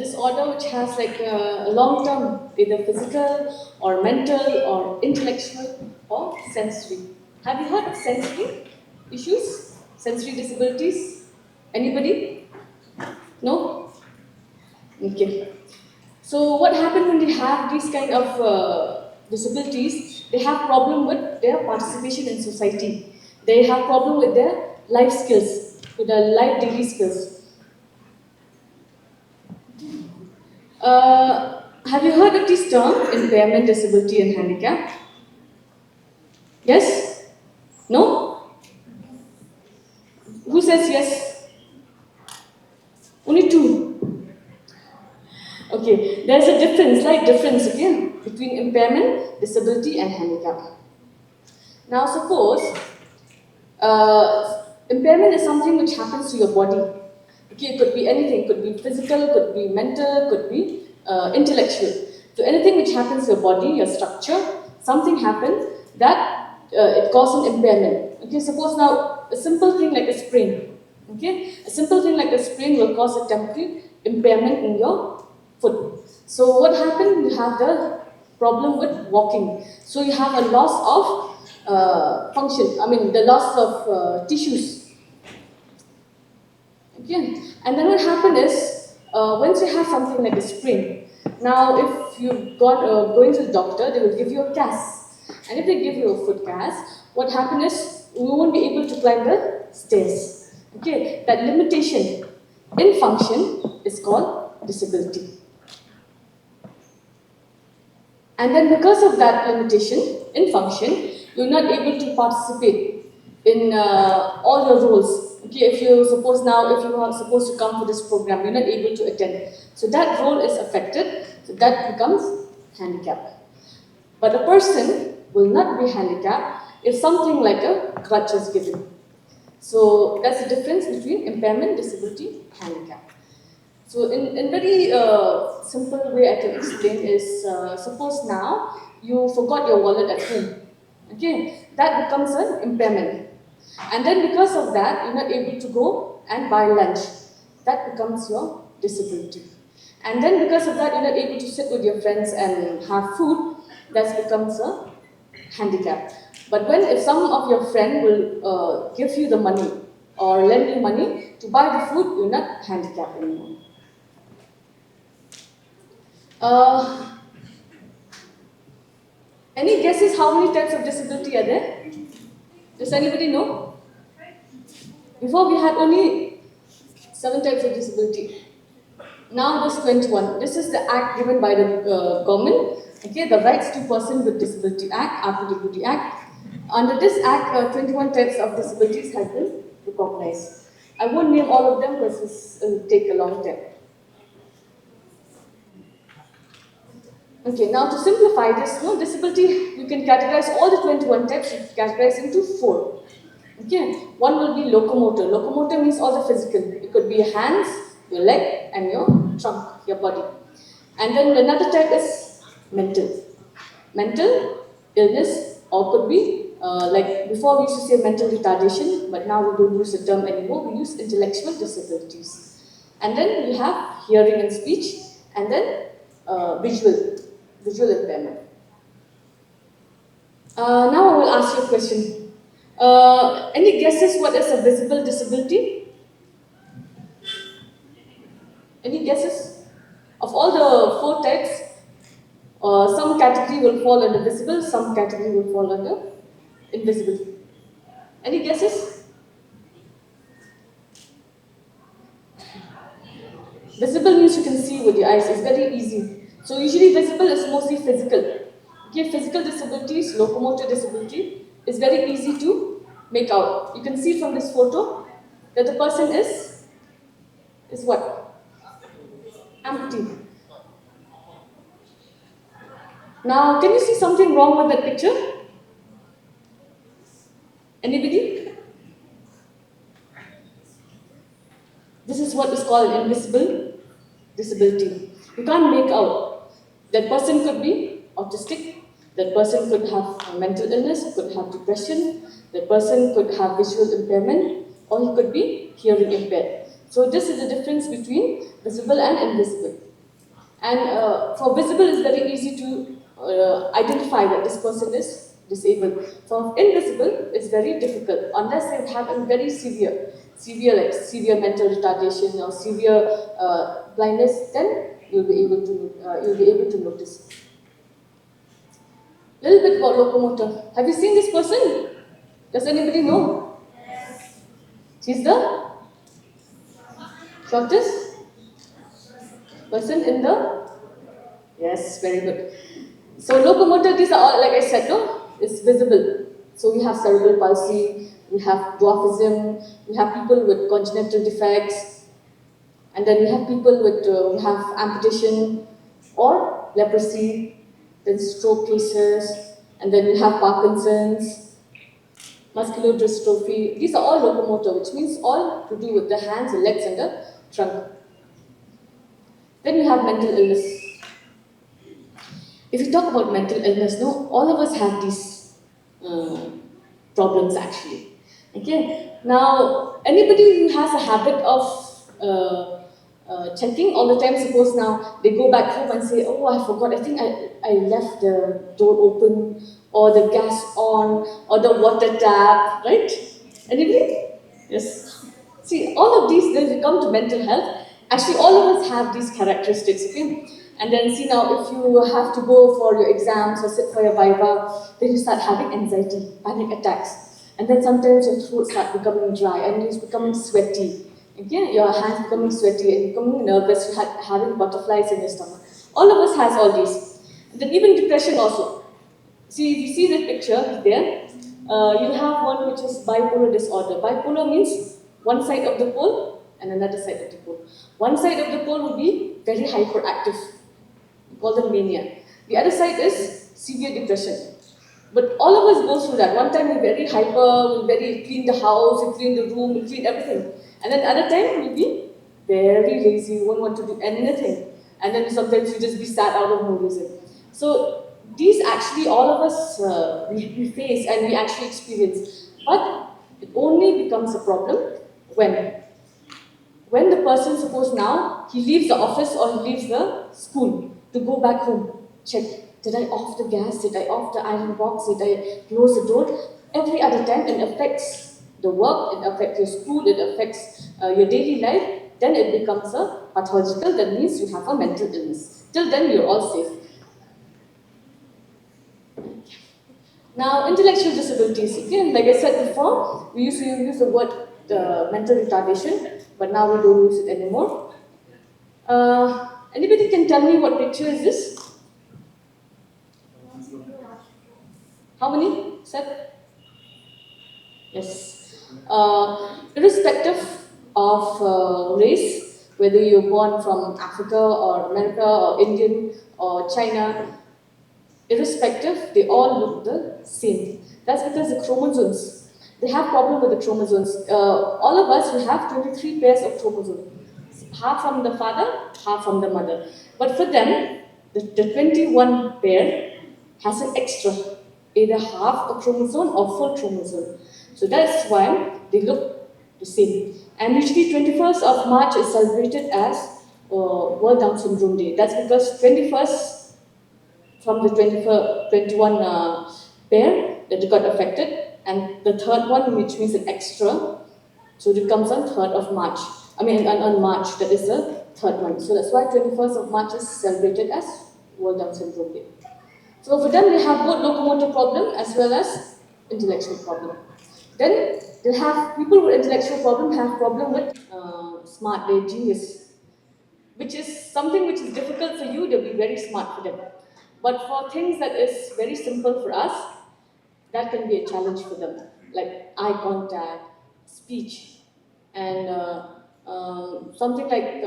disorder which has like a long term, either physical or mental or intellectual or sensory. Have you heard of sensory issues? Sensory disabilities? Anybody? No? Okay. So what happens when they have these kind of disabilities? They have problem with their participation in society. They have problem with their life skills, with their life daily skills. Have you heard of this term, impairment, disability, and handicap? Yes? No? Who says yes? Only two. Okay, there's a difference, slight difference again, between impairment, disability, and handicap. Now, suppose impairment is something which happens to your body. Okay, it could be anything, could be physical, could be mental, could be intellectual. So anything which happens to your body, your structure, something happens that it causes an impairment. Okay, suppose now a simple thing like a sprain. Okay, a simple thing like a sprain will cause a temporary impairment in your foot. So what happens? You have the problem with walking. So you have a loss of function. I mean the loss of tissues. Okay, and then what happens is once you have something like a sprain. Now, if you've got going to the doctor, they will give you a cast, and if they give you a foot cast, what happens is you won't be able to climb the stairs. Okay, that limitation in function is called disability. And then because of that limitation in function, you're not able to participate in all your roles. Okay, if you suppose now, if you are supposed to come for this program, you're not able to attend. So that role is affected, so that becomes handicap. But a person will not be handicapped if something like a crutch is given. So that's the difference between impairment, disability, handicap. So in very simple way I can explain is, suppose now you forgot your wallet at home. Okay, that becomes an impairment. And then because of that, you're not able to go and buy lunch. That becomes your disability. And then because of that, you're not able to sit with your friends and have food. That becomes a handicap. But when if some of your friend will give you the money or lend you money to buy the food, you're not handicapped anymore. Any guesses how many types of disability are there? Does anybody know? Before we had only 7 types of disability. Now there's 21. This is the act given by the government. Okay, the Rights to Person with Disability Act, RPDBD Act. Under this act, 21 types of disabilities have been recognized. I won't name all of them because this will take a long time. Okay, now to simplify this, disability, you can categorize all the 21 types, you categorize into 4. Okay, one will be locomotor. Locomotor means all the physical. It could be your hands, your leg, and your trunk, your body. And then another type is mental. Mental illness, or could be like before we used to say mental retardation, but now we don't use the term anymore. We use intellectual disabilities. And then we have hearing and speech, and then visual impairment. Now I will ask you a question. Any guesses what is a visible disability? Any guesses? Of all the 4 types, some category will fall under visible, some category will fall under invisible. Any guesses? Visible means you can see with your eyes, it's very easy. So usually visible is mostly physical. Okay, physical disabilities, locomotor disability, is very easy to make out. You can see from this photo that the person is what? Amputee. Now, can you see something wrong with that picture? Anybody? This is what is called invisible disability. You can't make out. That person could be autistic, that person could have a mental illness, could have depression, that person could have visual impairment, or he could be hearing impaired. So this is the difference between visible and invisible. And for visible, it's very easy to identify that this person is disabled. For invisible, it's very difficult unless they have a very severe mental retardation or severe blindness. Then you'll be able to notice. Little bit about locomotor. Have you seen this person? Does anybody know? She's the shortest person in the. Yes, very good. So locomotor, these are all, like I said, no, it's visible. So we have cerebral palsy, we have dwarfism, we have people with congenital defects, and then we have people with who have amputation or leprosy, then stroke cases, and then we have Parkinson's, muscular dystrophy. These are all locomotor, which means all to do with the hands, the legs, and the trunk. Then we have mental illness. If you talk about mental illness, no, all of us have these problems actually. Okay. Now, anybody who has a habit of checking all the time, suppose now they go back home and say, "Oh, I forgot. I think I left the door open, or the gas on, or the water tap." Right? Anybody? Yes. See, all of these, when we come to mental health, actually all of us have these characteristics, okay? And then see now, if you have to go for your exams or sit for your viva, then you start having anxiety, panic attacks. And then sometimes your throat starts becoming dry and you're becoming sweaty. Okay? Your hands becoming sweaty and becoming nervous, you're having butterflies in your stomach. All of us has all these. And then even depression also. See, if you see the picture there, you have one which is bipolar disorder. Bipolar means one side of the pole and another side of the pole. One side of the pole will be very hyperactive, we call them mania. The other side is severe depression. But all of us go through that. One time we're very hyper, we'll very clean the house, we clean the room, we clean everything. And then the other time we'll be very lazy, we won't want to do anything. And then sometimes we just be sad out of no reason. So these actually all of us we face and we actually experience. But it only becomes a problem when the person, suppose now, he leaves the office or he leaves the school to go back home, check, did I off the gas, did I off the iron box, did I close the door? Every other time it affects the work, it affects your school, it affects your daily life, then it becomes a pathological, that means you have a mental illness. Till then you're all safe. Now, intellectual disabilities, again, like I said before, we used to use the word mental retardation, but now we don't use it anymore. Anybody can tell me what picture is this? How many? 7? Yes. Irrespective of race, whether you're born from Africa or America or Indian or China, irrespective, they all look the same. That's because the chromosomes, they have problem with the chromosomes. All of us, we have 23 pairs of chromosomes. Half from the father, half from the mother. But for them, the 21 pair has an extra, either half a chromosome or full chromosome. So that's why they look the same. And usually 21st of March is celebrated as World Down Syndrome Day. That's because 21st from the 21 pair that got affected, and the third one, which means an extra, so it comes on 3rd of March. I mean, on March, that is the third one. So that's why 21st of March is celebrated as World Down Syndrome Day. So for them, they have both locomotor problem as well as intellectual problem. Then they have people with intellectual problem have problem with smart, they're genius, which is something which is difficult for you, they'll be very smart for them. But for things that is very simple for us, that can be a challenge for them, like eye contact, speech, and something like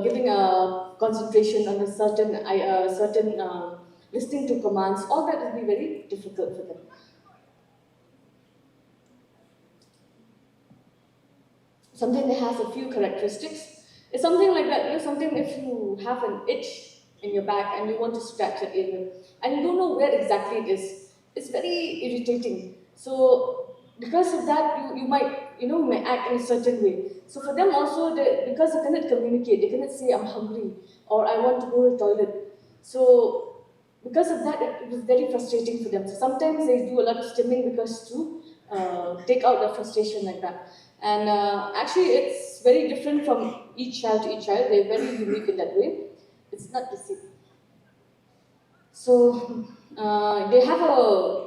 giving a concentration on a certain listening to commands. All that will be very difficult for them. Something that has a few characteristics is something like that. You know, something if you have an itch in your back and you want to scratch that area and you don't know where exactly it is, it's very irritating. So because of that, you might may act in a certain way. So for them also, because they cannot communicate, they cannot say, I'm hungry, or I want to go to the toilet. So because of that, it was very frustrating for them. So sometimes they do a lot of stimming because to take out the frustration like that. And actually, it's very different from each child to each child. They're very unique in that way. It's not the same. So they have a.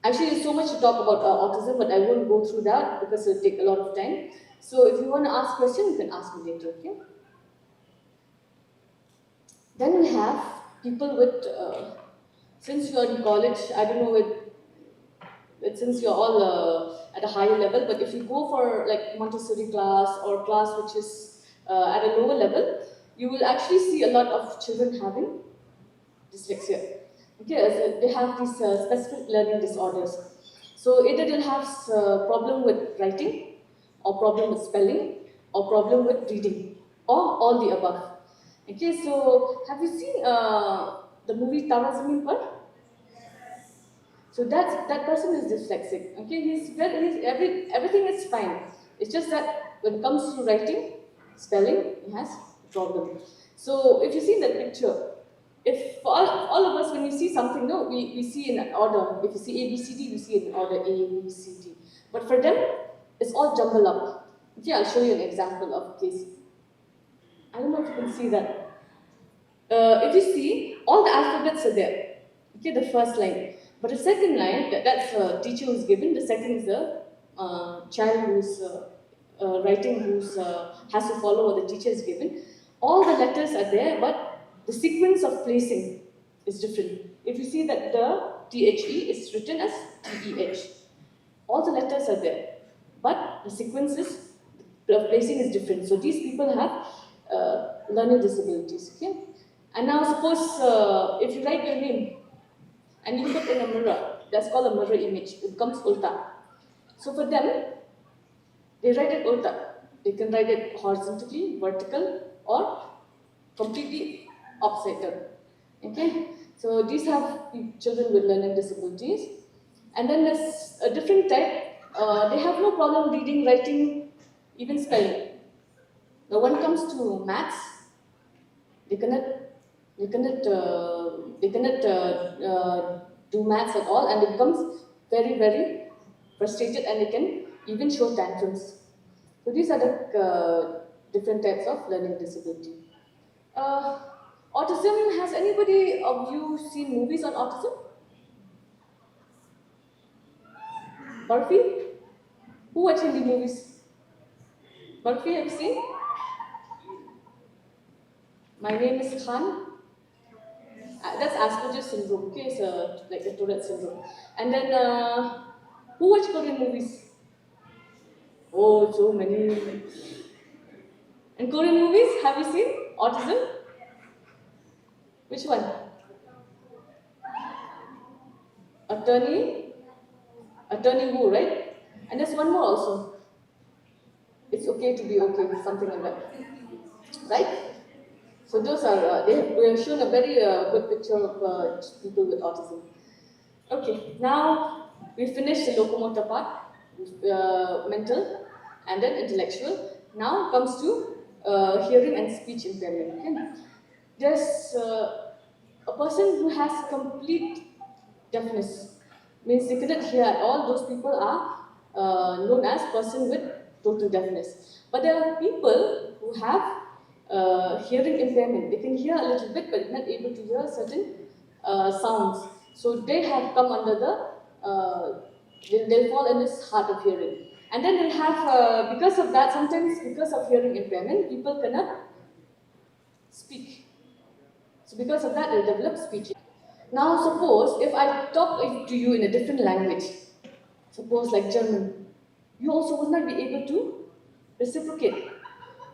Actually, there's so much to talk about autism, but I won't go through that because it'll take a lot of time. So if you want to ask questions, you can ask me later, okay? Then we have people with, since you're in college, I don't know since you're all at a higher level, but if you go for like Montessori class or class which is at a lower level, you will actually see a lot of children having dyslexia. Okay, so they have these specific learning disorders. So either they'll have problem with writing, or problem with spelling, or problem with reading, or all the above. Okay, so have you seen the movie Tara Zameen Par? So that person is dyslexic. Okay, everything is fine. It's just that when it comes to writing, spelling, he has a problem. So if you see that picture, if for all of us when we see something, no, we see in an order. If you see A B C D, we see in order A B C D. But for them, it's all jumbled up. Okay, I'll show you an example of a case. I don't know if you can see that. If you see, all the alphabets are there. Okay, the first line. But the second line, that's a teacher who's given. The second is the child who's writing, who's has to follow what the teacher is given. All the letters are there, but the sequence of placing is different. If you see that the THE is written as TEH, all the letters are there, but the sequence is, the placing is different. So these people have learning disabilities. Okay, and now suppose if you write your name and you look in a mirror, that's called a mirror image. It becomes ulta. So for them, they write it ulta. They can write it horizontally, vertical, or completely upside down. Okay, so these have children with learning disabilities. And then there's a different type. They have no problem reading, writing, even spelling. Now, when it comes to maths, they cannot, do maths at all, and it becomes very, very frustrated, and they can even show tantrums. So these are the different types of learning disability. Uh, Autism. Has anybody of you seen movies on autism? Barfi? Who watched Hindi movies? Barfi, have you seen? My name is Khan. That's Asperger's syndrome. Okay, it's like a Tourette syndrome. And then, who watch Korean movies? Oh, so many. And Korean movies, have you seen autism? Which one? Attorney? Attorney Woo, right? And there's one more also. It's okay to be okay, something like that. Right? So those are, we have shown a very good picture of people with autism. Okay, now we finished the locomotor part, mental, and then intellectual. Now comes to hearing and speech impairment. Okay? There's a person who has complete deafness, means they cannot hear at all. Those people are known as person with total deafness. But there are people who have hearing impairment. They can hear a little bit, but not able to hear certain sounds. So they have come under the, they'll fall in this hard of hearing. And then they'll have, because of that, sometimes because of hearing impairment, people cannot speak. So because of that, they'll develop speech. Now suppose if I talk to you in a different language, suppose like German, you also will not be able to reciprocate.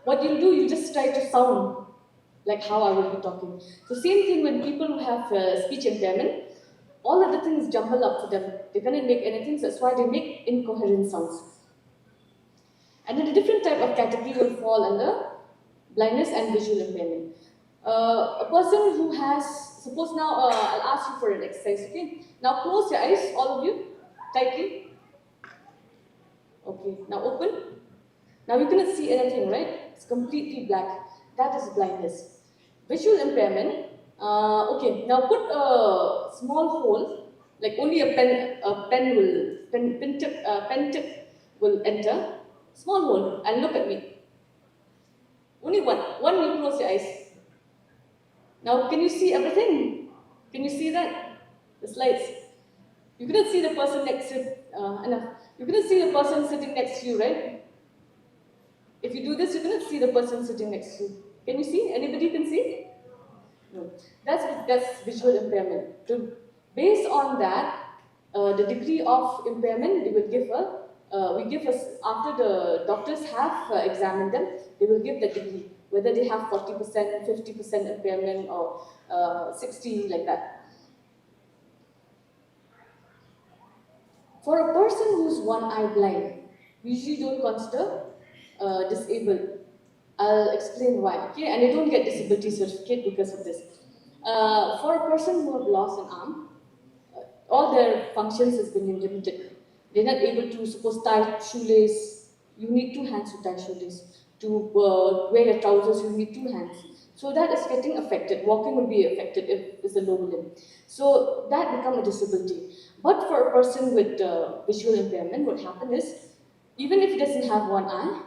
What you'll do, you just try to sound like how I will be talking. So same thing when people who have speech impairment, all of the things jumble up for them. They cannot make anything, so that's why they make incoherent sounds. And then a different type of category will fall under blindness and visual impairment. A person who has, suppose now I'll ask you for an exercise, okay? Now close your eyes, all of you, tightly. Okay, now open. Now you cannot see anything, right? It's completely black. That is blindness. Visual impairment. Okay, now put a small hole, like only pen tip will enter. Small hole, and look at me. Only one. One, you close your eyes. Now, can you see everything? Can you see that? The slides. You couldn't see the person next to enough. You couldn't see the person sitting next to you, right? If you do this, you cannot see the person sitting next to you. Can you see? Anybody can see? No. That's visual impairment. Based on that, the degree of impairment they will give we give us after the doctors have examined them, they will give the degree whether they have 40%, 50% impairment, or 60 like that. For a person who's one eye blind, we usually don't consider disabled. I'll explain why, okay? And they don't get disability certificate because of this. For a person who have lost an arm, all their functions has been limited. They're not able to, suppose, tie shoelace. You need two hands to tie shoelace. To wear your trousers, you need two hands. So that is getting affected. Walking will be affected if it's a low limb. So that become a disability. But for a person with visual impairment, what happens is, even if he doesn't have one eye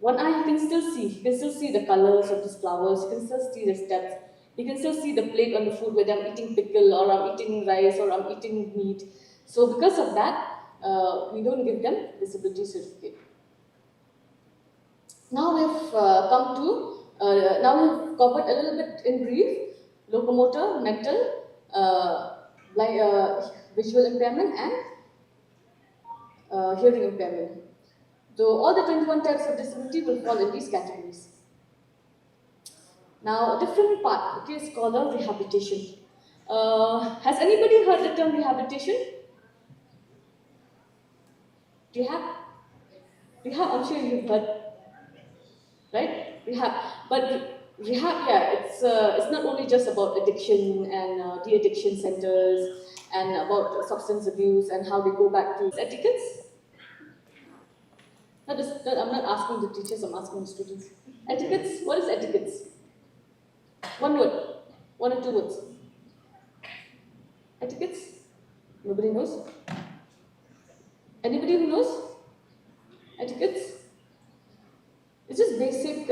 he can still see. He can still see the colors of these flowers. He can still see the steps. He can still see the plate on the food, whether I'm eating pickle or I'm eating rice or I'm eating meat. So because of that, we don't give them disability certificate. Now we've now we've covered a little bit in brief: locomotor, mental, visual impairment, and hearing impairment. So all the 21 types of disability will fall in these categories. Now, a different part, okay, is called rehabilitation. Has anybody heard the term rehabilitation? Do you have? Rehab, I'm sure you've heard, right? Rehab. But rehab, yeah, it's not only just about addiction and de-addiction centers and about substance abuse and how they go back to etiquettes. I'm not asking the teachers, I'm asking the students. Etiquettes, what is etiquettes? One word, one or two words. Etiquettes? Nobody knows? Anybody who knows? Etiquettes? It's just basic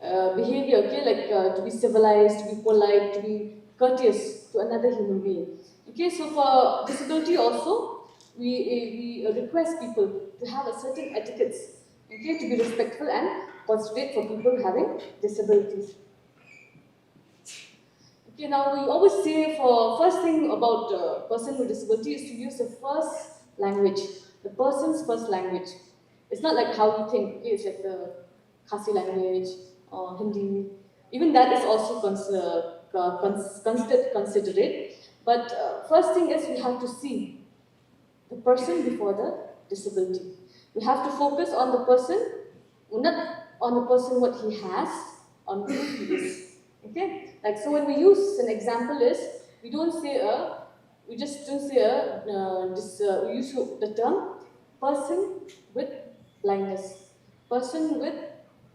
behavior, okay? Like to be civilized, to be polite, to be courteous to another human being. Okay, so for disability also, we request people to have a certain etiquettes, okay, to be respectful and considerate for people having disabilities. Okay, now we always say for first thing about a person with disability is to use the first language, the person's first language. It's not like how you think, okay, it's like the Khasi language or Hindi. Even that is also considered considerate. But first thing is we have to see the person before the disability. We have to focus on the person, not on the person what he has, on who he is. Okay? Like so when we use an example is, we don't say we just don't say we use the term person with blindness, person with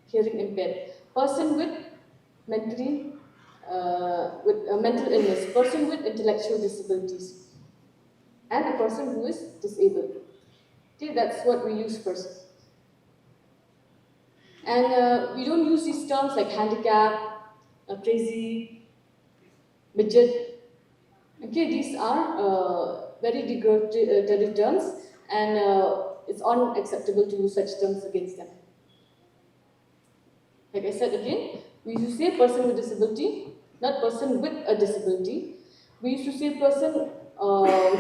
hearing impaired, person with mentally with mental illness, person with intellectual disabilities, and a person who is disabled. Okay, that's what we use first. And we don't use these terms like handicap, crazy, midget. Okay, these are very derogatory terms, and it's unacceptable to use such terms against them. Like I said again, we used to say person with disability, not person with a disability. We used to say person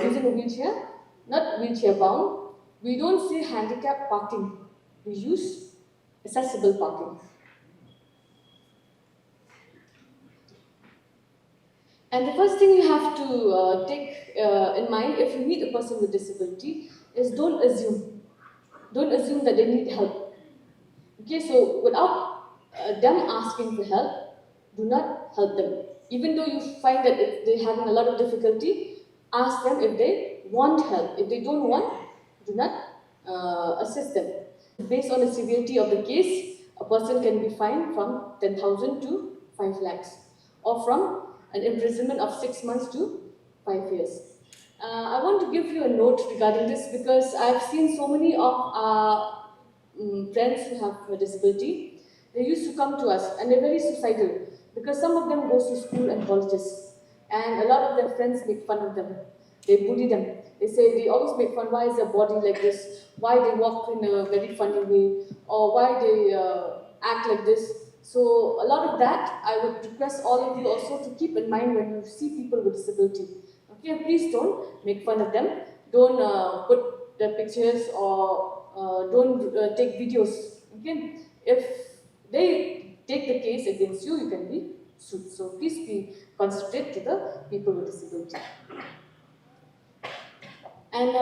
using a wheelchair, not wheelchair bound. We don't say handicap parking. We use accessible parking. And the first thing you have to take in mind if you meet a person with disability is don't assume. Don't assume that they need help. Okay, so without them asking for help, do not help them. Even though you find that if they're having a lot of difficulty, ask them if they want help. If they don't want, do not assist them. Based on the severity of the case, a person can be fined from 10,000 to 5 lakhs, or from an imprisonment of 6 months to 5 years. I want to give you a note regarding this because I've seen so many of our friends who have a disability. They used to come to us and they're very suicidal because some of them goes to school and colleges, and a lot of their friends make fun of them. They bully them. They always make fun. Why is their body like this? Why they walk in a very funny way? Or why they act like this? So a lot of that, I would request all of you also to keep in mind when you see people with disability. Okay, please don't make fun of them. Don't put their pictures or don't take videos. Okay, if they take the case against you, you can be sued. So please be considerate to the people with disability. And